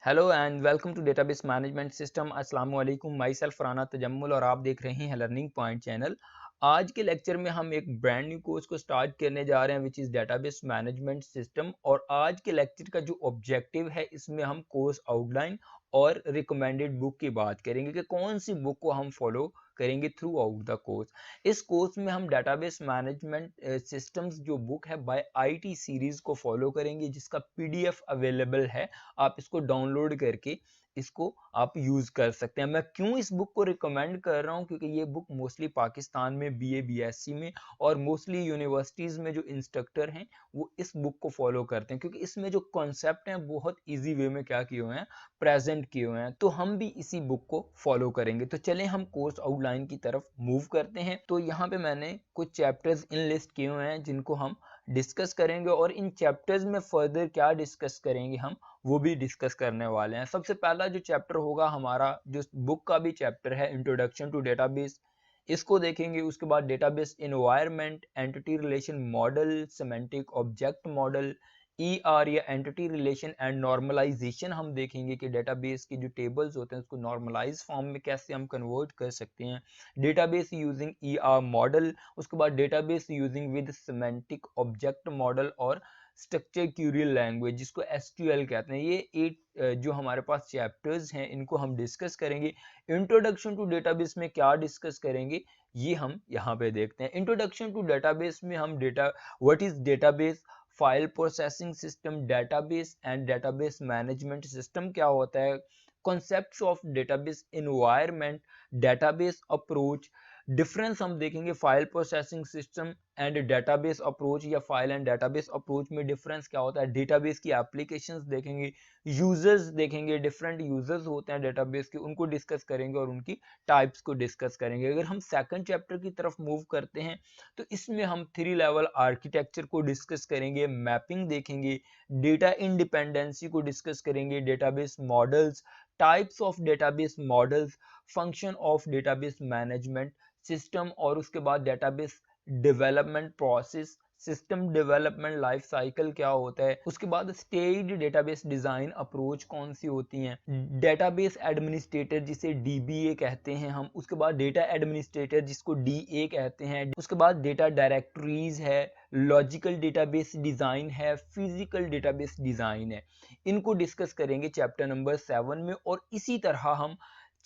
Hello and welcome to database management system. अस्सलाम वालेकुम। My self Rana Tajammul और आप देख रहे हैं लर्निंग पॉइंट चैनल। आज के लेक्चर में हम एक ब्रांड न्यू कोर्स को स्टार्ट करने जा रहे हैं which is database management system. और आज के लेक्चर का जो ऑब्जेक्टिव है, इसमें हम कोर्स आउटलाइन और रिकमेंडेड बुक की बात करेंगे कि कौन सी बुक को हम फॉलो करेंगे थ्रू आउट द कोर्स। इस कोर्स में हम डेटाबेस मैनेजमेंट सिस्टम्स जो बुक है बाय आईटी सीरीज को फॉलो करेंगे, जिसका पीडीएफ अवेलेबल है। आप इसको डाउनलोड करके इसको आप यूज कर सकते हैं। मैं क्यों इस बुक को रिकमेंड कर रहा हूं, क्योंकि ये बुक मोस्टली पाकिस्तान में बीए बीएससी में और मोस्टली यूनिवर्सिटीज में जो इंस्ट्रक्टर हैं वो इस बुक को फॉलो करते हैं, क्योंकि इसमें जो कॉन्सेप्ट हैं बहुत इजी वे में क्या किए हुए हैं, प्रेजेंट किए हुए हैं। तो हम भी इसी बुक को फॉलो करेंगे। तो चलें हम कोर्स आउटलाइन की तरफ मूव करते हैं। तो यहाँ पे मैंने कुछ चैप्टर्स इन लिस्ट किए हुए हैं जिनको हम डिस्कस करेंगे, और इन चैप्टर्स में फर्दर क्या डिस्कस करेंगे हम वो भी डिस्कस करने वाले हैं। सबसे पहला जो चैप्टर होगा हमारा, जो बुक का भी चैप्टर है, इंट्रोडक्शन टू डेटाबेस, इसको देखेंगे। उसके बाद database environment, entity relation model, semantic object model, ER या एंटिटी रिलेशन एंड नॉर्मलाइजेशन हम देखेंगे कि डेटाबेस के जो टेबल्स होते हैं उसको नॉर्मलाइज फॉर्म में कैसे हम कन्वर्ट कर सकते हैं। डेटाबेस यूजिंग ईआर मॉडल, उसके बाद database using with semantic object model और स्ट्रक्चर क्यूरियल लैंग्वेज, जिसको एसक्यूएल कहते हैं। ये 8 जो हमारे पास चैप्टर्स हैं इनको हम डिस्कस करेंगे। इंट्रोडक्शन टू डेटाबेस में क्या डिस्कस करेंगे ये हम यहाँ पे देखते हैं। इंट्रोडक्शन टू डेटाबेस में हम what is database, file processing system, database and database management system क्या होता है, concepts of database environment, database approach, difference हम देखेंगे file processing system and database approach, या फाइल एंड डेटाबेस अप्रोच में difference क्या होता है। डेटाबेस की एप्लीकेशंस देखेंगे, यूजर्स देखेंगे, डिफरेंट यूजर्स होते हैं डेटाबेस के, उनको डिस्कस करेंगे और उनकी टाइप्स को डिस्कस करेंगे। अगर हम सेकंड चैप्टर की तरफ मूव करते हैं तो इसमें हम 3 लेवल आर्किटेक्चर को डिस्कस करेंगे, मैपिंग देखेंगे, डेटा इंडिपेंडेंसी को डिस्कस करेंगे, database models, types of database models, function of database management system, और उसके बाद database development process, system development life cycle क्या होता है। उसके बाद स्टेज डेटाबेस डिजाइन अप्रोच कौन सी होती हैं, डेटाबेस एडमिनिस्ट्रेटर जिसे डीबीए कहते हैं हम, उसके बाद डेटा एडमिनिस्ट्रेटर जिसको डीए कहते हैं, उसके बाद डेटा डायरेक्टरीज है, लॉजिकल डेटाबेस डिजाइन है, फिजिकल डेटाबेस डिजाइन है। इनको डिस्कस करेंगे चैप्टर नंबर 7 में। और इसी तरह हम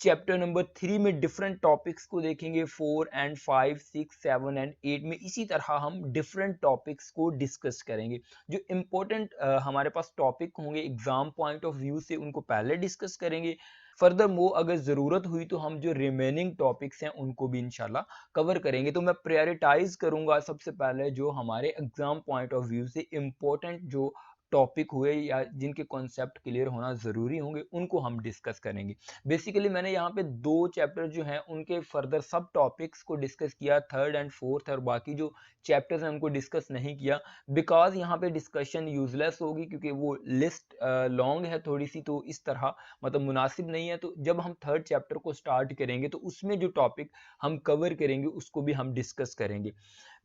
चैप्टर नंबर 3 में डिफरेंट टॉपिक्स को देखेंगे, 4 एंड 5, 6, 7 एंड 8 में इसी तरह हम डिफरेंट टॉपिक्स को डिस्कस करेंगे। जो इम्पोर्टेंट हमारे पास टॉपिक होंगे एग्जाम पॉइंट ऑफ व्यू से, उनको पहले डिस्कस करेंगे। फर्दर मोर अगर ज़रूरत हुई तो हम जो रिमेनिंग टॉपिक्स हैं उनको भी इंशाल्लाह कवर करेंगे। तो मैं प्रायोरिटाइज करूंगा सबसे पहले जो हमारे एग्जाम पॉइंट ऑफ व्यू से इम्पोर्टेंट जो टॉपिक हुए या जिनके कॉन्सेप्ट क्लियर होना ज़रूरी होंगे उनको हम डिस्कस करेंगे। बेसिकली मैंने यहाँ पे 2 चैप्टर जो हैं उनके फर्दर सब टॉपिक्स को डिस्कस किया, 3rd एंड 4th, और बाकी जो चैप्टर्स हैं उनको डिस्कस नहीं किया, बिकॉज यहाँ पे डिस्कशन यूजलेस होगी, क्योंकि वो लिस्ट लॉन्ग है थोड़ी सी, तो इस तरह मतलब मुनासिब नहीं है। तो जब हम 3rd चैप्टर को स्टार्ट करेंगे तो उसमें जो टॉपिक हम कवर करेंगे उसको भी हम डिस्कस करेंगे।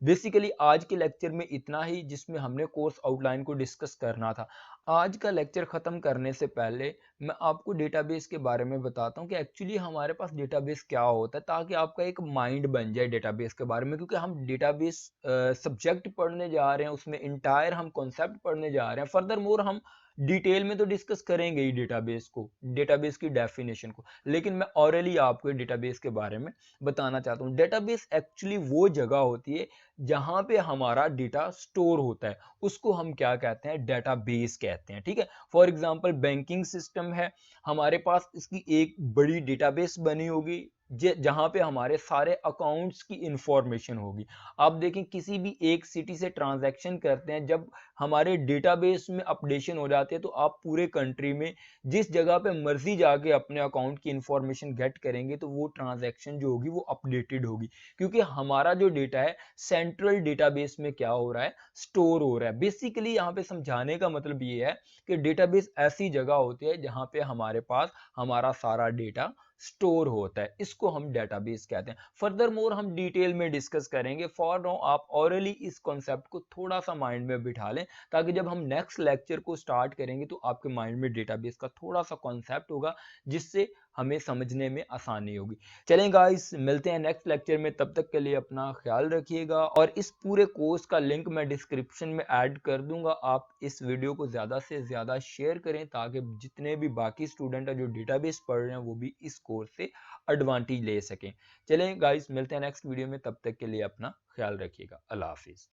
बेसिकली आज के लेक्चर में इतना ही, जिसमें हमने कोर्स आउटलाइन को डिस्कस करना था। आज का लेक्चर ख़त्म करने से पहले मैं आपको डेटाबेस के बारे में बताता हूँ कि एक्चुअली हमारे पास डेटाबेस क्या होता है, ताकि आपका एक माइंड बन जाए डेटाबेस के बारे में। क्योंकि हम डेटाबेस सब्जेक्ट पढ़ने जा रहे हैं, उसमें इंटायर हम कॉन्सेप्ट पढ़ने जा रहे हैं। फर्दर मोर हम डिटेल में तो डिस्कस करेंगे ही डेटाबेस को, डेटाबेस की डेफिनेशन को, लेकिन मैं ऑरली आपको डेटाबेस के बारे में बताना चाहता हूँ। डेटाबेस एक्चुअली वो जगह होती है जहां पे हमारा डेटा स्टोर होता है, उसको हम क्या कहते हैं, डेटाबेस कहते हैं। ठीक है, फॉर एग्जांपल बैंकिंग सिस्टम है, हमारे पास इसकी एक बड़ी डेटाबेस बनी होगी जहां पे हमारे सारे अकाउंट्स की इंफॉर्मेशन होगी। आप देखें किसी भी एक सिटी से ट्रांजैक्शन करते हैं, जब हमारे डेटाबेस में अपडेशन हो जाते हैं तो आप पूरे कंट्री में जिस जगह पे मर्जी जाके अपने अकाउंट की इंफॉर्मेशन गेट करेंगे तो वो ट्रांजैक्शन जो होगी वो अपडेटेड होगी, क्योंकि हमारा जो डेटा है सेंट्रल डेटाबेस में क्या हो रहा है, स्टोर हो रहा है। बेसिकली यहाँ पे समझाने का मतलब ये है कि डेटाबेस ऐसी जगह होती है जहाँ पे हमारे पास हमारा सारा डेटा स्टोर होता है, इसको हम डेटाबेस कहते हैं। फर्दर मोर हम डिटेल में डिस्कस करेंगे। फॉर नाउ आप ऑरली इस कॉन्सेप्ट को थोड़ा सा माइंड में बिठा लें, ताकि जब हम नेक्स्ट लेक्चर को स्टार्ट करेंगे तो आपके माइंड में डेटाबेस का थोड़ा सा कॉन्सेप्ट होगा, जिससे हमें समझने में आसानी होगी। चलें गाइस, मिलते हैं नेक्स्ट लेक्चर में, तब तक के लिए अपना ख्याल रखिएगा। और इस पूरे कोर्स का लिंक मैं डिस्क्रिप्शन में ऐड कर दूंगा। आप इस वीडियो को ज़्यादा से ज़्यादा शेयर करें, ताकि जितने भी बाकी स्टूडेंट हैं जो डेटाबेस पढ़ रहे हैं वो भी इस कोर्स से एडवांटेज ले सकें। चलें गाइस, मिलते हैं नेक्स्ट वीडियो में, तब तक के लिए अपना ख्याल रखिएगा। अल्लाह हाफिज़।